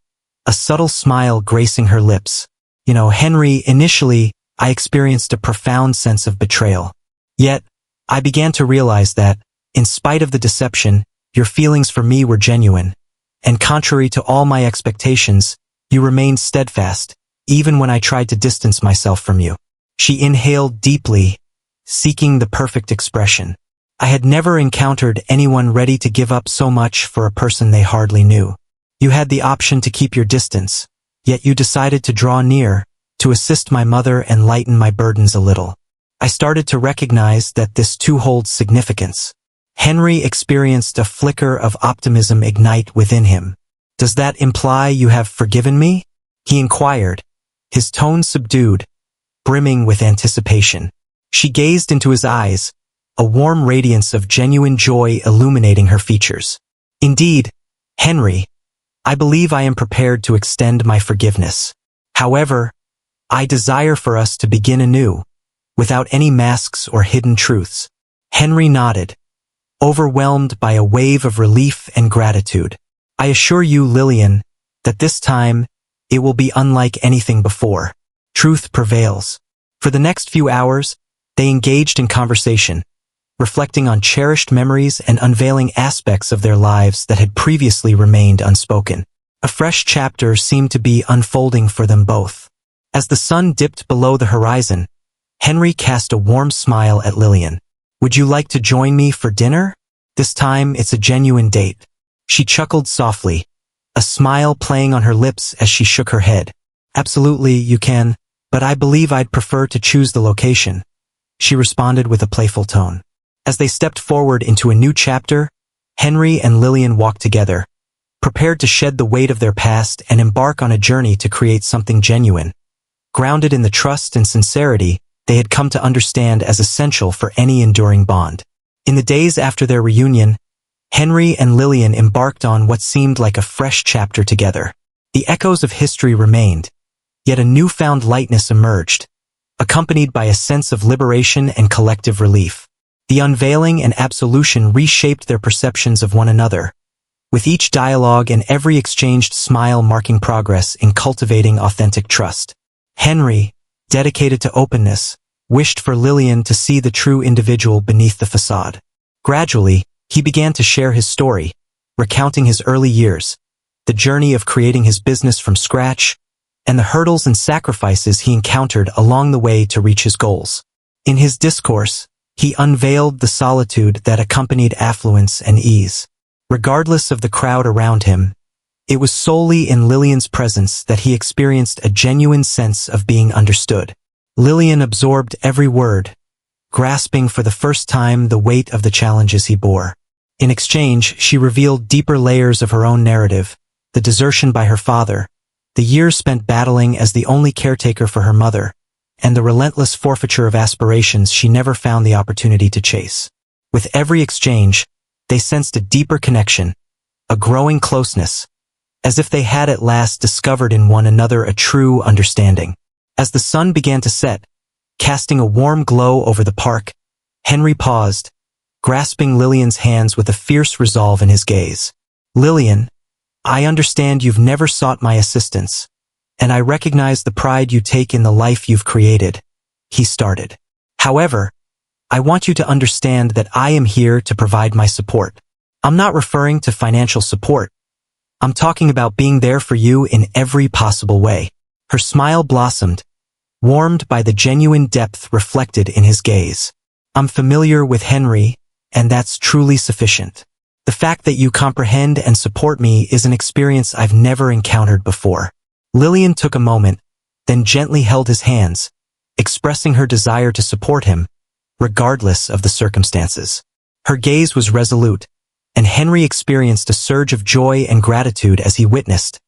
[SPEAKER 1] a subtle smile gracing her lips. Henry, initially, I experienced a profound sense of betrayal. Yet, I began to realize that, in spite of the deception, your feelings for me were genuine, and contrary to all my expectations, you remained steadfast, even when I tried to distance myself from you. She inhaled deeply, seeking the perfect expression. I had never encountered anyone ready to give up so much for a person they hardly knew. You had the option to keep your distance, yet you decided to draw near, to assist my mother and lighten my burdens a little. I started to recognize that this too holds significance. Henry experienced a flicker of optimism ignite within him. Does that imply you have forgiven me? He inquired, his tone subdued, brimming with anticipation. She gazed into his eyes, a warm radiance of genuine joy illuminating her features. Indeed, Henry, I believe I am prepared to extend my forgiveness. However, I desire for us to begin anew, without any masks or hidden truths. Henry nodded, overwhelmed by a wave of relief and gratitude. I assure you, Lillian, that this time, It will be unlike anything before. Truth prevails. For the next few hours, they engaged in conversation, reflecting on cherished memories and unveiling aspects of their lives that had previously remained unspoken. A fresh chapter seemed to be unfolding for them both. As the sun dipped below the horizon, Henry cast a warm smile at Lillian. "Would you like to join me for dinner? This time it's a genuine date." She chuckled softly, a smile playing on her lips as she shook her head. "Absolutely, you can, but I believe I'd prefer to choose the location," she responded with a playful tone. As they stepped forward into a new chapter, Henry and Lillian walked together, prepared to shed the weight of their past and embark on a journey to create something genuine, grounded in the trust and sincerity they had come to understand as essential for any enduring bond. In the days after their reunion, Henry and Lillian embarked on what seemed like a fresh chapter together. The echoes of history remained, yet a newfound lightness emerged, accompanied by a sense of liberation and collective relief. The unveiling and absolution reshaped their perceptions of one another, with each dialogue and every exchanged smile marking progress in cultivating authentic trust. Henry, dedicated to openness, wished for Lillian to see the true individual beneath the facade. Gradually, he began to share his story, recounting his early years, the journey of creating his business from scratch, and the hurdles and sacrifices he encountered along the way to reach his goals. In his discourse, he unveiled the solitude that accompanied affluence and ease. Regardless of the crowd around him, it was solely in Lillian's presence that he experienced a genuine sense of being understood. Lillian absorbed every word, grasping for the first time the weight of the challenges he bore. In exchange, she revealed deeper layers of her own narrative, the desertion by her father, the years spent battling as the only caretaker for her mother, and the relentless forfeiture of aspirations she never found the opportunity to chase. With every exchange, they sensed a deeper connection, a growing closeness, as if they had at last discovered in one another a true understanding. As the sun began to set, casting a warm glow over the park, Henry paused, grasping Lillian's hands with a fierce resolve in his gaze. "Lillian, I understand you've never sought my assistance, and I recognize the pride you take in the life you've created," he started. "However, I want you to understand that I am here to provide my support. I'm not referring to financial support. I'm talking about being there for you in every possible way." Her smile blossomed, warmed by the genuine depth reflected in his gaze. "I'm familiar with Henry, and that's truly sufficient. The fact that you comprehend and support me is an experience I've never encountered before." Lillian took a moment, then gently held his hands, expressing her desire to support him, regardless of the circumstances. Her gaze was resolute, and Henry experienced a surge of joy and gratitude as he witnessed,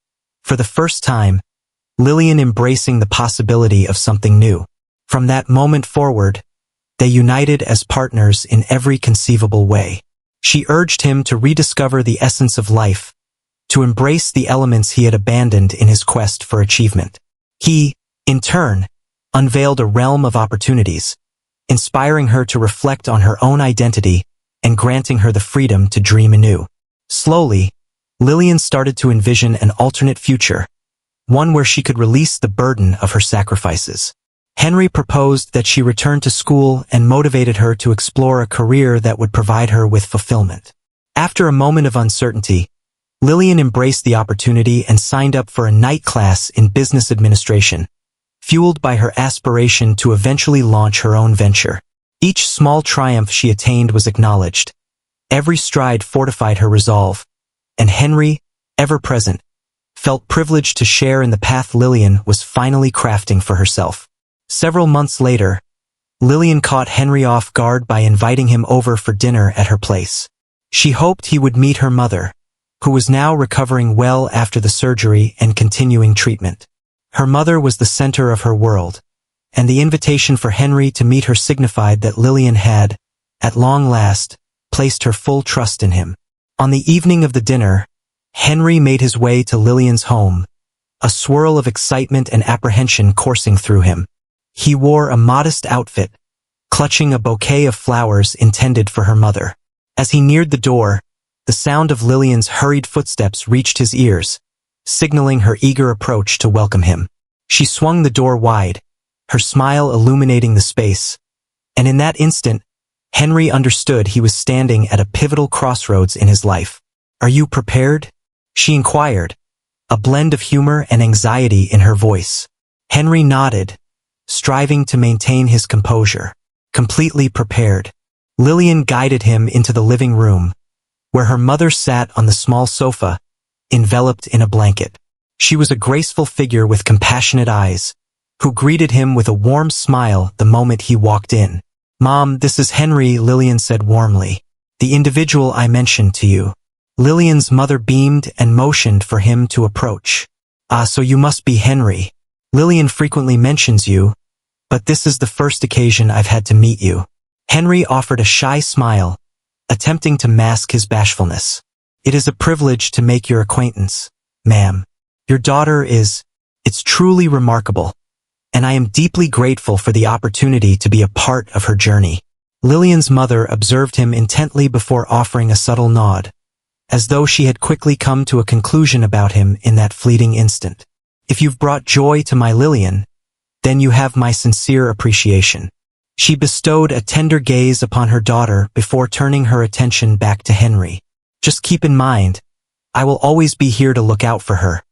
[SPEAKER 1] for the first time, Lillian embracing the possibility of something new. From that moment forward, they united as partners in every conceivable way. She urged him to rediscover the essence of life, to embrace the elements he had abandoned in his quest for achievement. He, in turn, unveiled a realm of opportunities, inspiring her to reflect on her own identity and granting her the freedom to dream anew. Slowly, Lillian started to envision an alternate future, one where she could release the burden of her sacrifices. Henry proposed that she return to school and motivated her to explore a career that would provide her with fulfillment. After a moment of uncertainty, Lillian embraced the opportunity and signed up for a night class in business administration, fueled by her aspiration to eventually launch her own venture. Each small triumph she attained was acknowledged. Every stride fortified her resolve, and Henry, ever present, felt privileged to share in the path Lillian was finally crafting for herself. Several months later, Lillian caught Henry off guard by inviting him over for dinner at her place. She hoped he would meet her mother, who was now recovering well after the surgery and continuing treatment. Her mother was the center of her world, and the invitation for Henry to meet her signified that Lillian had, at long last, placed her full trust in him. On the evening of the dinner, Henry made his way to Lillian's home, a swirl of excitement and apprehension coursing through him. He wore a modest outfit, clutching a bouquet of flowers intended for her mother. As he neared the door, the sound of Lillian's hurried footsteps reached his ears, signaling her eager approach to welcome him. She swung the door wide, her smile illuminating the space, and in that instant, Henry understood he was standing at a pivotal crossroads in his life. "Are you prepared?" she inquired, a blend of humor and anxiety in her voice. Henry nodded, striving to maintain his composure. Completely prepared. Lillian guided him into the living room, where her mother sat on the small sofa, enveloped in a blanket. She was a graceful figure with compassionate eyes, who greeted him with a warm smile the moment he walked in. "Mom, this is Henry," Lillian said warmly. "The individual I mentioned to you." Lillian's mother beamed and motioned for him to approach. "Ah, so you must be Henry. Lillian frequently mentions you, but this is the first occasion I've had to meet you." Henry offered a shy smile, attempting to mask his bashfulness. "It is a privilege to make your acquaintance, ma'am. Your daughter it's truly remarkable, and I am deeply grateful for the opportunity to be a part of her journey." Lillian's mother observed him intently before offering a subtle nod, as though she had quickly come to a conclusion about him in that fleeting instant. "If you've brought joy to my Lillian, then you have my sincere appreciation." She bestowed a tender gaze upon her daughter before turning her attention back to Henry. "Just keep in mind, I will always be here to look out for her.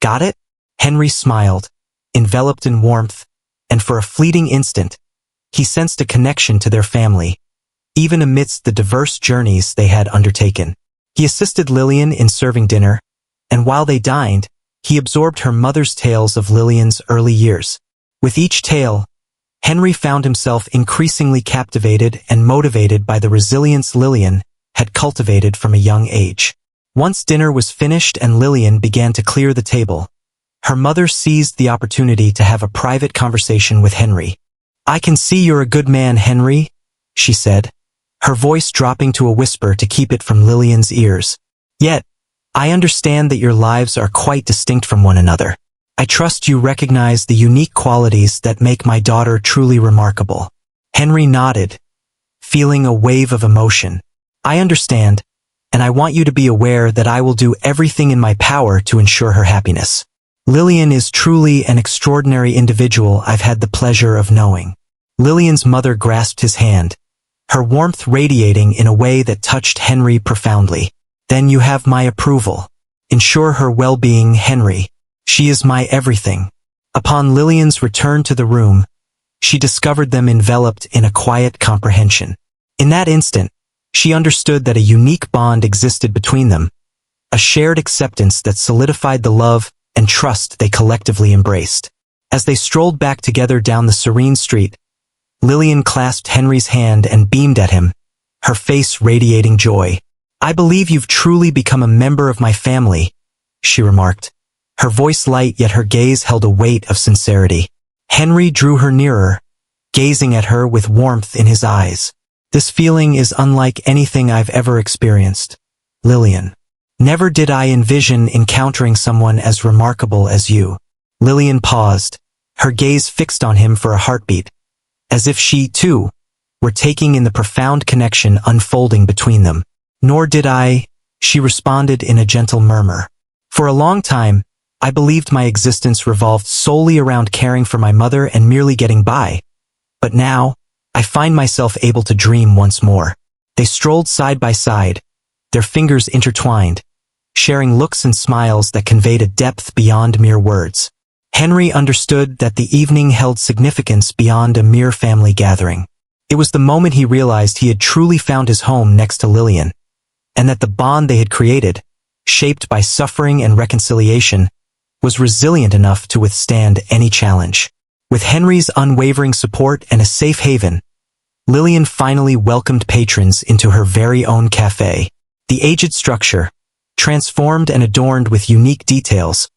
[SPEAKER 1] Got it?" Henry smiled, enveloped in warmth, and for a fleeting instant, he sensed a connection to their family, even amidst the diverse journeys they had undertaken. He assisted Lillian in serving dinner, and while they dined, he absorbed her mother's tales of Lillian's early years. With each tale, Henry found himself increasingly captivated and motivated by the resilience Lillian had cultivated from a young age. Once dinner was finished and Lillian began to clear the table, her mother seized the opportunity to have a private conversation with Henry. "I can see you're a good man, Henry," she said, her voice dropping to a whisper to keep it from Lillian's ears. "Yet, I understand that your lives are quite distinct from one another. I trust you recognize the unique qualities that make my daughter truly remarkable." Henry nodded, feeling a wave of emotion. "I understand, and I want you to be aware that I will do everything in my power to ensure her happiness. Lillian is truly an extraordinary individual I've had the pleasure of knowing." Lillian's mother grasped his hand, her warmth radiating in a way that touched Henry profoundly. "Then you have my approval. Ensure her well-being, Henry. She is my everything." Upon Lillian's return to the room, she discovered them enveloped in a quiet comprehension. In that instant, she understood that a unique bond existed between them, a shared acceptance that solidified the love and trust they collectively embraced. As they strolled back together down the serene street, Lillian clasped Henry's hand and beamed at him, her face radiating joy. "I believe you've truly become a member of my family," she remarked, her voice light yet her gaze held a weight of sincerity. Henry drew her nearer, gazing at her with warmth in his eyes. "This feeling is unlike anything I've ever experienced, Lillian. Never did I envision encountering someone as remarkable as you." Lillian paused, her gaze fixed on him for a heartbeat, as if she, too, were taking in the profound connection unfolding between them. "Nor did I," she responded in a gentle murmur. "For a long time, I believed my existence revolved solely around caring for my mother and merely getting by. But now, I find myself able to dream once more." They strolled side by side, their fingers intertwined, sharing looks and smiles that conveyed a depth beyond mere words. Henry understood that the evening held significance beyond a mere family gathering. It was the moment he realized he had truly found his home next to Lillian, and that the bond they had created, shaped by suffering and reconciliation, was resilient enough to withstand any challenge. With Henry's unwavering support and a safe haven, Lillian finally welcomed patrons into her very own cafe. The aged structure, transformed and adorned with unique details,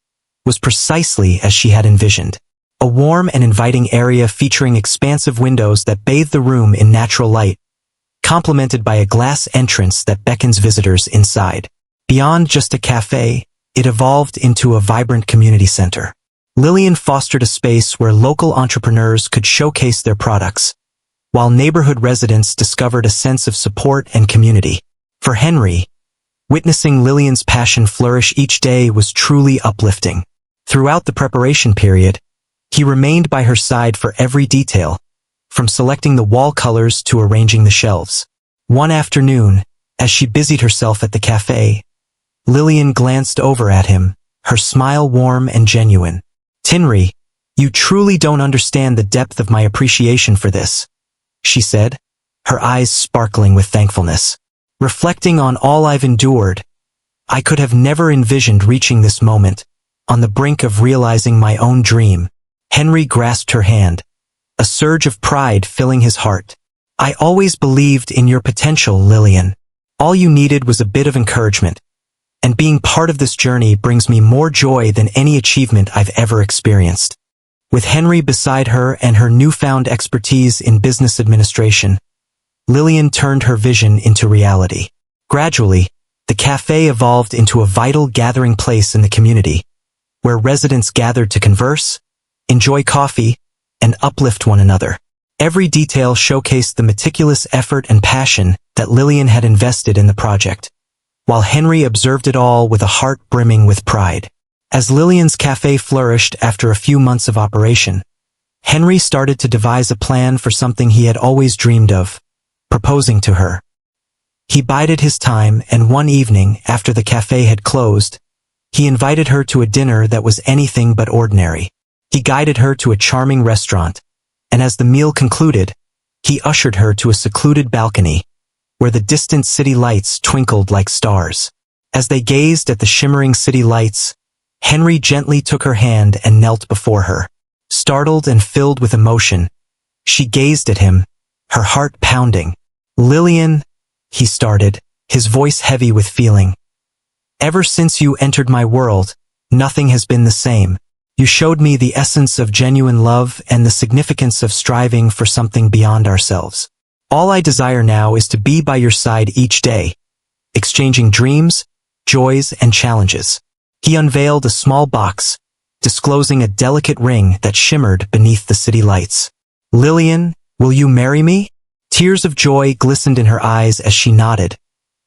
[SPEAKER 1] was precisely as she had envisioned. A warm and inviting area featuring expansive windows that bathed the room in natural light, complemented by a glass entrance that beckons visitors inside. Beyond just a cafe, it evolved into a vibrant community center. Lillian fostered a space where local entrepreneurs could showcase their products, while neighborhood residents discovered a sense of support and community. For Henry, Witnessing Lillian's passion flourish each day was truly uplifting. Throughout the preparation period, he remained by her side for every detail, from selecting the wall colors to arranging the shelves. One afternoon, as she busied herself at the cafe, Lillian glanced over at him, her smile warm and genuine. "Tinry, you truly don't understand the depth of my appreciation for this," she said, her eyes sparkling with thankfulness. "Reflecting on all I've endured, I could have never envisioned reaching this moment, on the brink of realizing my own dream." Henry grasped her hand, a surge of pride filling his heart. "I always believed in your potential, Lillian. All you needed was a bit of encouragement, and being part of this journey brings me more joy than any achievement I've ever experienced." With Henry beside her and her newfound expertise in business administration, Lillian turned her vision into reality. Gradually, the cafe evolved into a vital gathering place in the community, where residents gathered to converse, enjoy coffee, and uplift one another. Every detail showcased the meticulous effort and passion that Lillian had invested in the project, while Henry observed it all with a heart brimming with pride. As Lillian's cafe flourished after a few months of operation, Henry started to devise a plan for something he had always dreamed of: proposing to her. He bided his time, and one evening, after the cafe had closed, he invited her to a dinner that was anything but ordinary. He guided her to a charming restaurant, and as the meal concluded, he ushered her to a secluded balcony, where the distant city lights twinkled like stars. As they gazed at the shimmering city lights, Henry gently took her hand and knelt before her. Startled and filled with emotion, she gazed at him, her heart pounding. "Lillian," he started, his voice heavy with feeling. "Ever since you entered my world, nothing has been the same. You showed me the essence of genuine love and the significance of striving for something beyond ourselves. All I desire now is to be by your side each day, exchanging dreams, joys, and challenges." He unveiled a small box, disclosing a delicate ring that shimmered beneath the city lights. "Lillian, will you marry me?" Tears of joy glistened in her eyes as she nodded,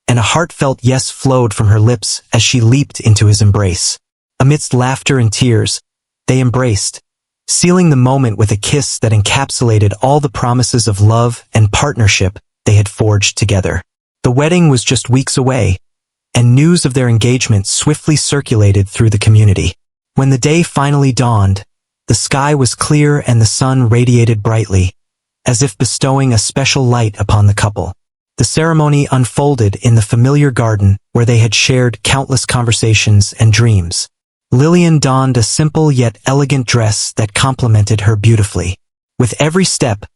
[SPEAKER 1] and a heartfelt yes flowed from her lips as she leaped into his embrace. Amidst laughter and tears, they embraced, sealing the moment with a kiss that encapsulated all the promises of love and partnership they had forged together. The wedding was just weeks away, and news of their engagement swiftly circulated through the community. When the day finally dawned, the sky was clear and the sun radiated brightly, as if bestowing a special light upon the couple. The ceremony unfolded in the familiar garden where they had shared countless conversations and dreams. Lillian donned a simple yet elegant dress that complemented her beautifully. With every step,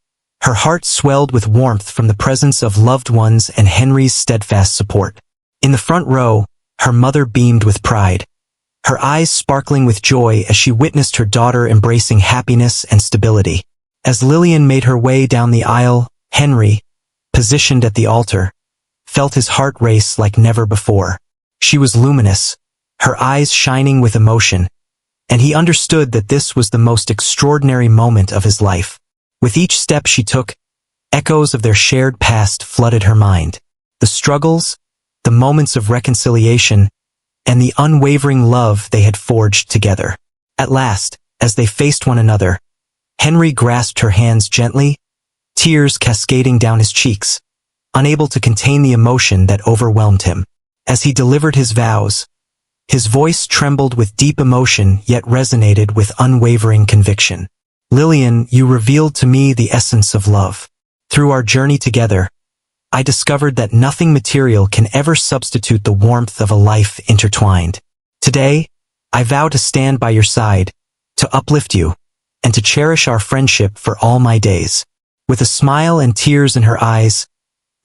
[SPEAKER 1] her heart swelled with warmth from the presence of loved ones and Henry's steadfast support. In the front row, her mother beamed with pride, her eyes sparkling with joy as she witnessed her daughter embracing happiness and stability. As Lillian made her way down the aisle, Henry, positioned at the altar, felt his heart race like never before. She was luminous, her eyes shining with emotion, and he understood that this was the most extraordinary moment of his life. With each step she took, echoes of their shared past flooded her mind. The struggles, the moments of reconciliation, and the unwavering love they had forged together. At last, as they faced one another, Henry grasped her hands gently, tears cascading down his cheeks, unable to contain the emotion that overwhelmed him. As he delivered his vows, his voice trembled with deep emotion yet resonated with unwavering conviction. "Lillian, you revealed to me the essence of love. Through our journey together, I discovered that nothing material can ever substitute the warmth of a life intertwined. Today, I vow to stand by your side, to uplift you, and to cherish our friendship for all my days." With a smile and tears in her eyes,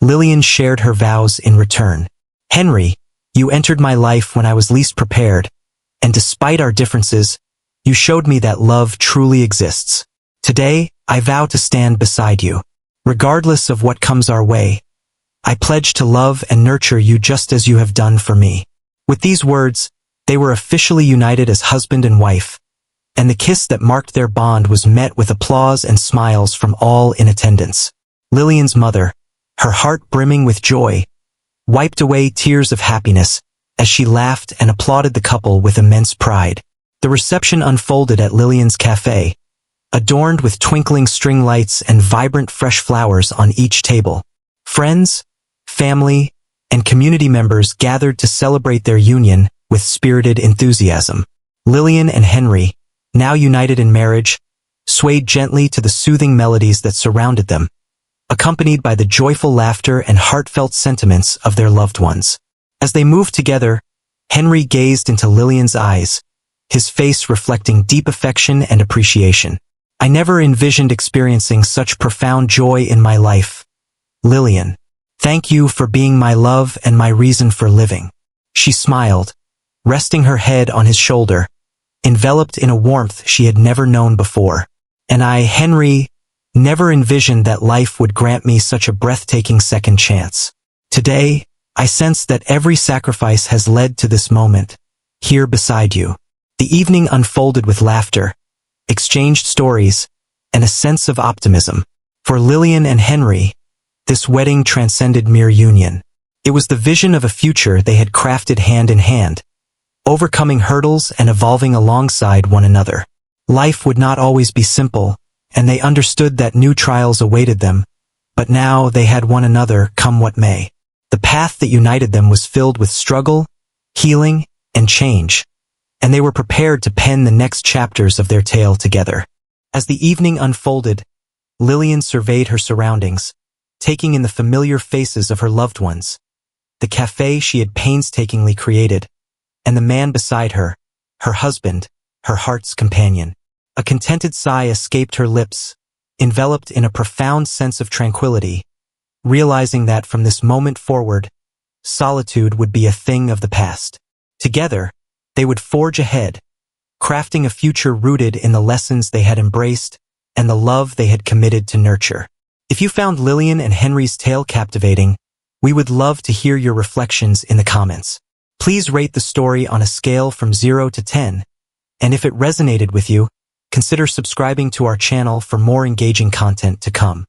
[SPEAKER 1] Lillian shared her vows in return. "Henry, you entered my life when I was least prepared, and despite our differences, you showed me that love truly exists. Today, I vow to stand beside you. Regardless of what comes our way, I pledge to love and nurture you just as you have done for me." With these words, they were officially united as husband and wife, and the kiss that marked their bond was met with applause and smiles from all in attendance. Lillian's mother, her heart brimming with joy, wiped away tears of happiness as she laughed and applauded the couple with immense pride. The reception unfolded at Lillian's cafe, adorned with twinkling string lights and vibrant fresh flowers on each table. Friends, family, and community members gathered to celebrate their union with spirited enthusiasm. Lillian and Henry, now united in marriage, swayed gently to the soothing melodies that surrounded them, accompanied by the joyful laughter and heartfelt sentiments of their loved ones. As they moved together, Henry gazed into Lillian's eyes, his face reflecting deep affection and appreciation. "I never envisioned experiencing such profound joy in my life, Lillian. Thank you for being my love and my reason for living." She smiled, resting her head on his shoulder, enveloped in a warmth she had never known before. "And I, Henry, never envisioned that life would grant me such a breathtaking second chance. Today, I sense that every sacrifice has led to this moment, here beside you." The evening unfolded with laughter, exchanged stories, and a sense of optimism. For Lillian and Henry, this wedding transcended mere union. It was the vision of a future they had crafted hand in hand, overcoming hurdles and evolving alongside one another. Life would not always be simple, and they understood that new trials awaited them, but now they had one another come what may. The path that united them was filled with struggle, healing, and change, and they were prepared to pen the next chapters of their tale together. As the evening unfolded, Lillian surveyed her surroundings, taking in the familiar faces of her loved ones, the cafe she had painstakingly created, and the man beside her, her husband, her heart's companion. A contented sigh escaped her lips, enveloped in a profound sense of tranquility, realizing that from this moment forward, solitude would be a thing of the past. Together, they would forge ahead, crafting a future rooted in the lessons they had embraced and the love they had committed to nurture. If you found Lillian and Henry's tale captivating, we would love to hear your reflections in the comments. Please rate the story on a scale from 0 to 10, and if it resonated with you, consider subscribing to our channel for more engaging content to come.